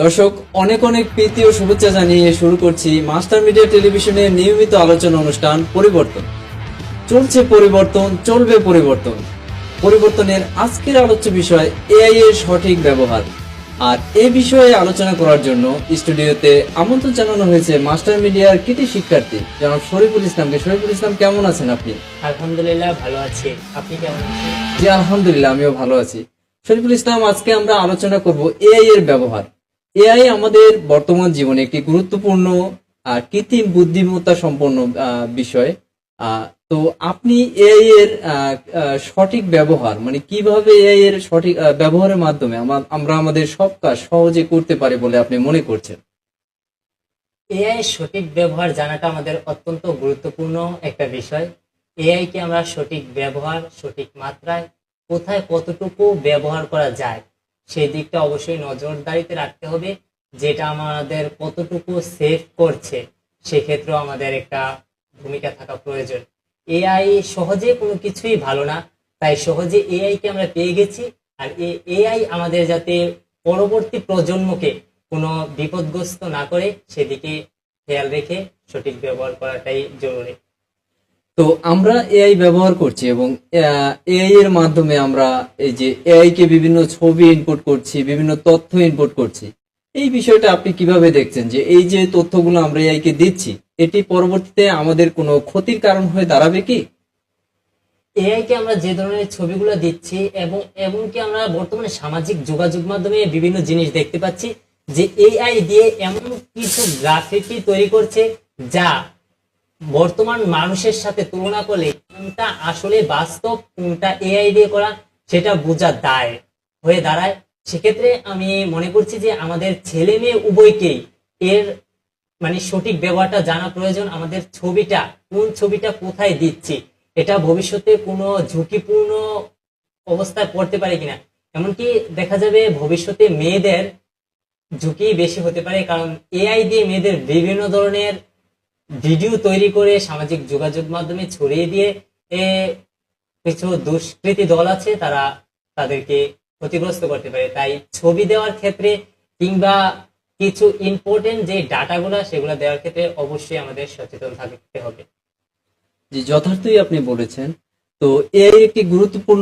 দর্শক, অনেক অনেক প্রীতি ও শুভেচ্ছা জানিয়ে শুরু করছি মাস্টার মিডিয়া টেলিভিশনের নিয়মিত আলোচনা অনুষ্ঠান পরিবর্তন। চলছে পরিবর্তন, চলবে পরিবর্তন। পরিবর্তনের আজকের আলোচ্য বিষয় এআই এর সঠিক ব্যবহার। আর এই বিষয়ে আলোচনা করার জন্য স্টুডিওতে আমন্ত্রণ জানানো হয়েছে মাস্টার মিডিয়ার কৃতি শিক্ষার্থী জনাব শরীফুল ইসলামকে। শরীফুল ইসলাম, কেমন আছেন আপনি? আলহামদুলিল্লাহ ভালো আছি। আপনি কেমন আছেন? জি আলহামদুলিল্লাহ, আমিও ভালো আছি। শরীফুল ইসলাম, আজকে আমরা আলোচনা করব এআই এর ব্যবহার। এআই আমাদের বর্তমান জীবনে একটি গুরুত্বপূর্ণ কৃত্রিম বুদ্ধিমত্তা সম্পন্ন বিষয়। তো আপনি এআই এর সঠিক ব্যবহার, মানে কিভাবে এআই এর সঠিক ব্যবহারের মাধ্যমে আমরা আমাদের সব কাজ সহজে করতে পারি বলে আপনি মনে করছেন? এআই এর সঠিক ব্যবহার জানাটা আমাদের অত্যন্ত গুরুত্বপূর্ণ একটা বিষয়। এআই কে আমরা সঠিক ব্যবহার, সঠিক মাত্রায় কোথায় কতটুকু ব্যবহার করা যায় সেই দিকটা অবশ্যই নজরদারিতে রাখতে হবে। যেটা আমাদের কতটুকু সেভ করছে সেক্ষেত্রেও আমাদের একটা ভূমিকা থাকা প্রয়োজন। এআই সহজে কোনো কিছুই ভালো না, তাই সহজে এআই কে আমরা পেয়ে গেছি। আর এআই আমাদের যাতে পরবর্তী প্রজন্মকে কোনো বিপদগ্রস্ত না করে সেদিকে খেয়াল রেখে সঠিক ব্যবহার করাটাই জরুরি। তো আমরা এআই ব্যবহার করছি এবং এআই এর মাধ্যমে আমরা এই যে এআই কে বিভিন্ন ছবি ইনপুট করছি, বিভিন্ন তথ্য ইনপুট করছি। এই বিষয়টা আপনি কিভাবে দেখছেন যে এই যে তথ্যগুলো আমরা এআই কে দিচ্ছি, এটি পরবর্তীতে আমাদের কোনো ক্ষতির কারণ হয়ে দাঁড়াবে কি? এআই কে আমরা যে ধরনের ছবিগুলো দিচ্ছি এবং এমনকি আমরা বর্তমানে সামাজিক যোগাযোগ মাধ্যমে বিভিন্ন জিনিস দেখতে পাচ্ছি যে এআই দিয়ে এমন কিছু গ্রাফিতি তৈরি করছে যা বর্তমান মানুষের সাথে তুলনা করলে কোনটা আসলে বাস্তব, কোনটা এআই দিয়ে করা সেটা বোঝা দায় হয়ে দাঁড়ায়। সেক্ষেত্রে আমি মনে করছি যে আমাদের ছেলে মেয়ে উভয়কেই এর মানে সঠিক ব্যবহারটা জানা প্রয়োজন। আমাদের ছবিটা, কোন ছবিটা কোথায় দিচ্ছি, এটা ভবিষ্যতে কোনো ঝুঁকিপূর্ণ অবস্থায় পড়তে পারে কিনা। এমনকি দেখা যাবে ভবিষ্যতে মেয়েদের ঝুঁকি বেশি হতে পারে, কারণ এআই দিয়ে মেয়েদের বিভিন্ন ধরনের ভিডিও তৈরি করে সামাজিক যোগাযোগ মাধ্যমে ছড়িয়ে দিয়ে কিছু দুষ্কৃতী দল আছে, তারা তাদেরকে ক্ষতিগ্রস্ত করতে পারে। তাই ছবি দেওয়ার ক্ষেত্রে কিংবা কিছু ইম্পর্টেন্ট যে ডাটাগুলা সেগুলো দেওয়ার ক্ষেত্রে অবশ্যই আমাদের সচেতন থাকতে হবে। যে যথার্থই আপনি বলেছেন। তো এআই একটি গুরুত্বপূর্ণ